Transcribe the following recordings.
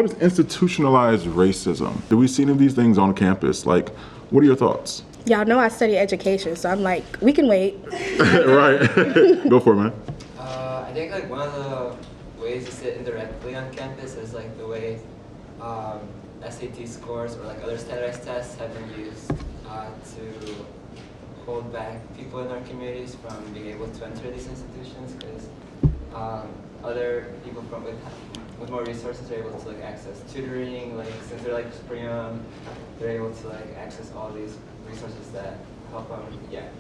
what is institutionalized racism? Do we see any of these things on campus? Like, what are your thoughts? Y'all know I study education, so I'm like, we can wait. Right. Go for it, man. I think like one of the ways you see it indirectly on campus is like the way SAT scores or like other standardized tests have been used to hold back people in our communities from being able to enter these institutions, because other people with more resources are able to like access tutoring, like since they're like super young, they're able to like access all these resources that help them get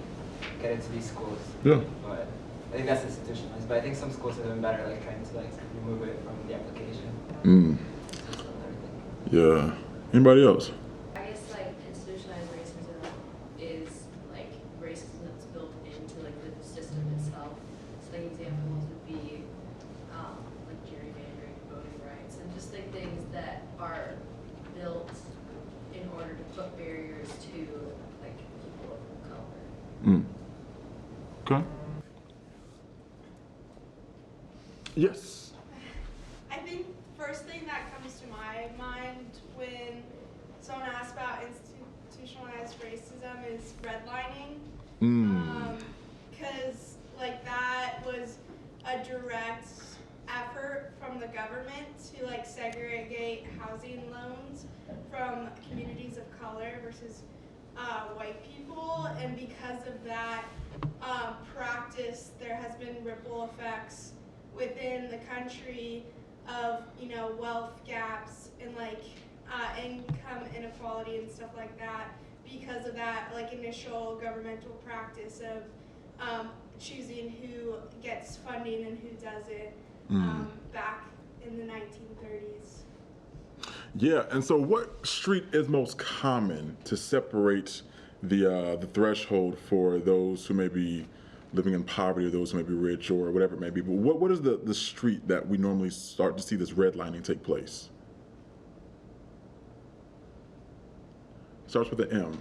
into these schools. Yeah. But I think that's institutionalized, but I think some schools are doing better, like trying to like remove it from the application. Yeah. Anybody else? I guess like institutionalized racism is like racism that's built into like the system itself. So like examples would be like gerrymandering, voting rights, and just like things that are built in order to put barriers to like people of color. Okay. Yes. I think first thing that comes to my mind when someone asks about institutionalized racism is redlining. Because like that was a direct effort from the government to like segregate housing loans from communities of color versus white people, and because of that practice, there has been ripple effects within the country of, you know, wealth gaps and like income inequality and stuff like that, because of that like initial governmental practice of choosing who gets funding and who doesn't back in the 1930s. Yeah, and so what street is most common to separate the threshold for those who may be living in poverty or those who may be rich or whatever it may be? But what is the street that we normally start to see this redlining take place? Starts with an M.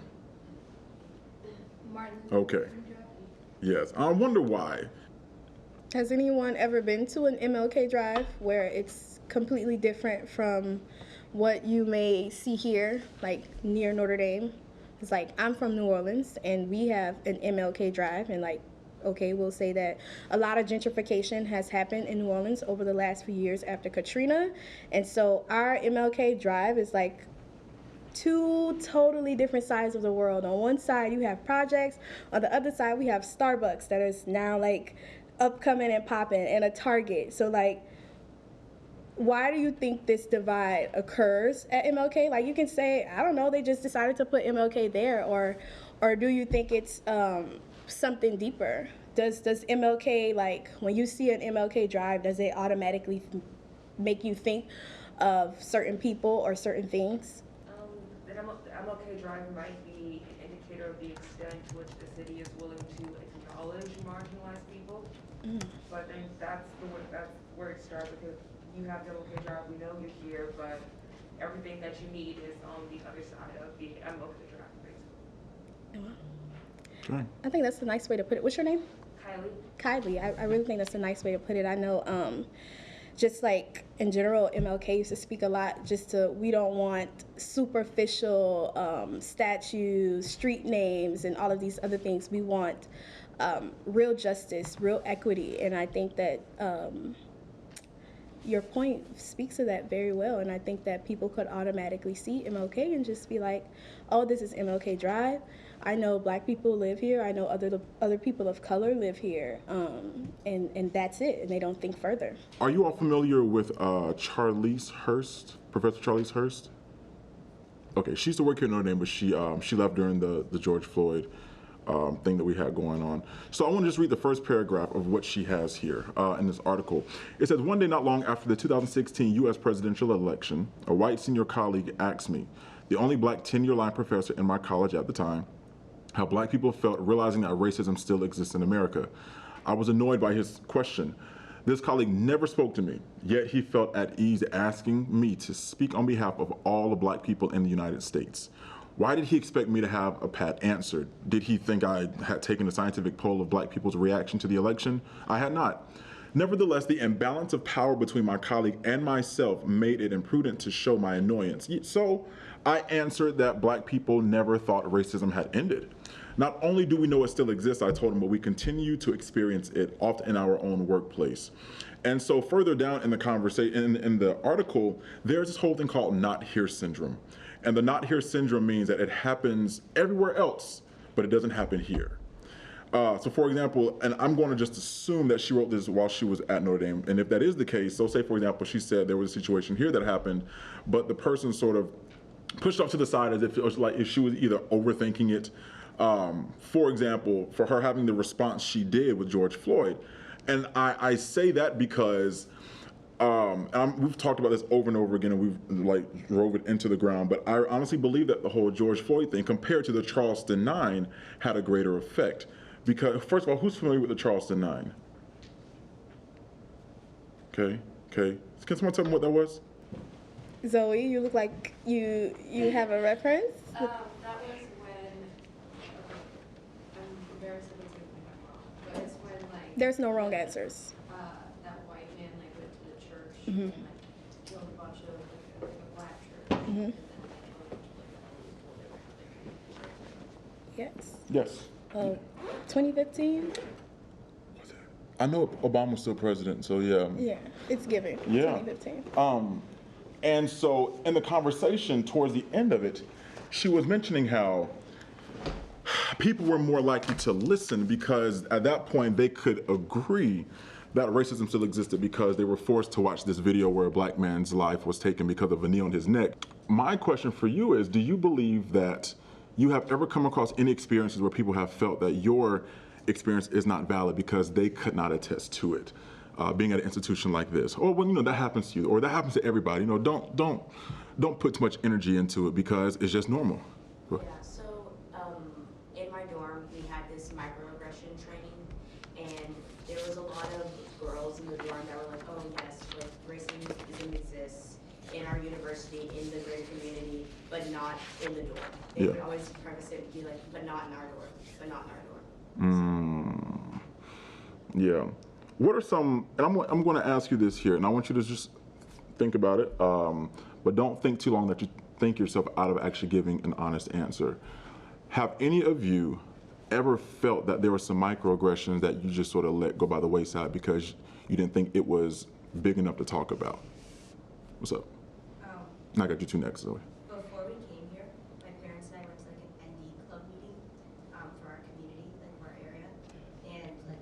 Martin. Okay. Yes, I wonder why. Has anyone ever been to an MLK Drive where it's completely different from what you may see here, like near Notre Dame? It's like, I'm from New Orleans and we have an MLK Drive, and like, okay, we'll say that a lot of gentrification has happened in New Orleans over the last few years after Katrina. And so our MLK Drive is like two totally different sides of the world. On one side, you have projects. On the other side, we have Starbucks that is now like upcoming and popping, and a Target. So like, why do you think this divide occurs at MLK? Like, you can say, I don't know, they just decided to put MLK there, or do you think it's something deeper? Does MLK, like, when you see an MLK Drive, does it automatically make you think of certain people or certain things? The MLK Drive might be an indicator of the extent to which the city is willing to acknowledge marginalized people. So I think that's where it starts, because you have the MLK Drive, we know you're here, but everything that you need is on the other side of the MLK Drive, basically. Okay. I think that's a nice way to put it. What's your name? Kylie. I really think that's a nice way to put it. I know just like in general, MLK used to speak a lot just to, we don't want superficial statues, street names, and all of these other things. We want real justice, real equity, and I think that your point speaks to that very well, and I think that people could automatically see MLK and just be like, oh, this is MLK Drive. I know Black people live here. I know other people of color live here, and that's it, and they don't think further. Are you all familiar with Charlize Hurst, Professor Charlize Hurst? Okay, she used to work here at Notre Dame, but she left during the George Floyd thing that we had going on. So I want to just read the first paragraph of what she has here in this article. It says, one day not long after the 2016 U.S. presidential election, a white senior colleague asked me, the only Black tenure line professor in my college at the time, how Black people felt realizing that racism still exists in America. I was annoyed by his question. This colleague never spoke to me, yet he felt at ease asking me to speak on behalf of all the Black people in the United States. Why did he expect me to have a pat answer? Did he think I had taken a scientific poll of Black people's reaction to the election? I had not. Nevertheless, the imbalance of power between my colleague and myself made it imprudent to show my annoyance. So I answered that black people never thought racism had ended. Not only do we know it still exists, I told him, but we continue to experience it often in our own workplace. And so further down in the conversation, in the article, there's this whole thing called not here syndrome. And the not here syndrome means that it happens everywhere else, but it doesn't happen here. So for example, and I'm going to just assume that she wrote this while she was at Notre Dame, and if that is the case, so say for example, she said there was a situation here that happened, but the person sort of pushed off to the side as if it was like if she was either overthinking it. For example, for her having the response she did with George Floyd. And I say that because we've talked about this over and over again, and we've like drove it into the ground, but I honestly believe that the whole George Floyd thing compared to the Charleston 9 had a greater effect. Because first of all, who's familiar with the Charleston 9? Okay. Can someone tell me what that was? Zoe, you look like you have a reference. That was when, I'm embarrassed if it's gonna be wrong, but it's when like. There's no wrong answers. That white man like went to the church Mhm. and like killed a bunch of like a black church. Mhm. And then killed a bunch of like Yes. Yes. 2015. I know Obama was still president, so yeah. Yeah, it's given. Yeah. 2015. And so in the conversation towards the end of it, she was mentioning how people were more likely to listen because at that point they could agree that racism still existed because they were forced to watch this video where a black man's life was taken because of a knee on his neck. My question for you is, do you believe that you have ever come across any experiences where people have felt that your experience is not valid because they could not attest to it? Being at an institution like this, or well, that happens to you, or that happens to everybody. Don't put too much energy into it because it's just normal. Yeah. So in my dorm, we had this microaggression training, and there was a lot of girls in the dorm that were like, "Oh yes, like racism exists in our university, in the greater community, but not in the dorm." They would always preface it, be like, "But not in our dorm, but not in our dorm." Yeah. What are some, and I'm going to ask you this here, and I want you to just think about it, but don't think too long that you think yourself out of actually giving an honest answer. Have any of you ever felt that there were some microaggressions that you just sort of let go by the wayside because you didn't think it was big enough to talk about? What's up? I got you two next, Zoe. Before we came here, my parents and I went to like an ND club meeting for our community, like for our area, and like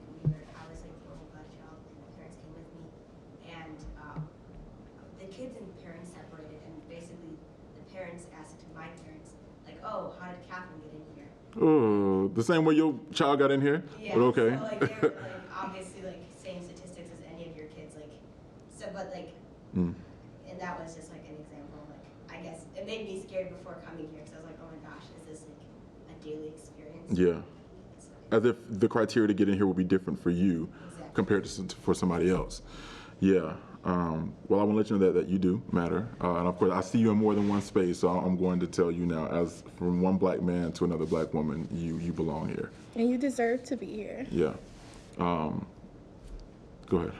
I was like the only black child, and my parents came with me, and the kids and parents separated, and basically the parents asked my parents, like, "Oh, how did Catherine get in here?" Oh, the same way your child got in here? Yeah. But okay. So like they were like obviously like same statistics as any of your kids, like so, but like, and that was just like an example. I guess it made me scared before coming here because I was like, oh my gosh, is this like a daily experience? Yeah. So, As if the criteria to get in here would be different for you Exactly. compared to for somebody else. Yeah. Well, I want to let you know that you do matter. And of course, I see you in more than one space, so I'm going to tell you now, as from one black man to another black woman, you belong here. And you deserve to be here. Yeah. Go ahead.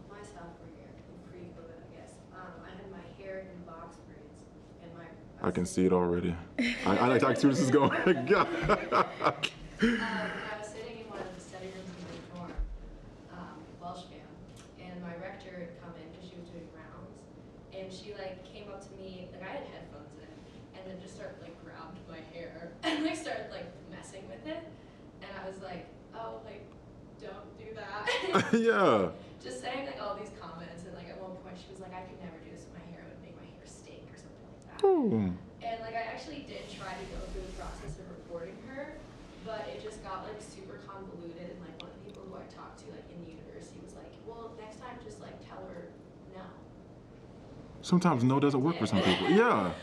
My sophomore year, pre-COVID, I guess, I had my hair in box braids, and I can see it already. I see where this is going. God. I was sitting in one of the study rooms in the dorm, Welsh fam, and my rector had come in because she was doing rounds, and she like came up to me, like I had headphones in, and then just started like grabbed my hair and like started like messing with it, and I was like, oh, like don't do that. Yeah. Just saying like all these comments, and like at one point she was like, I could never do this with my hair, it would make my hair stink or something like that. Ooh. And like I actually did try to go through the process of reporting her, but it just got like super convoluted, and like one of the people who I talked to like in the university was like, well, next time just like tell her no. Sometimes no doesn't work for some people. Yeah.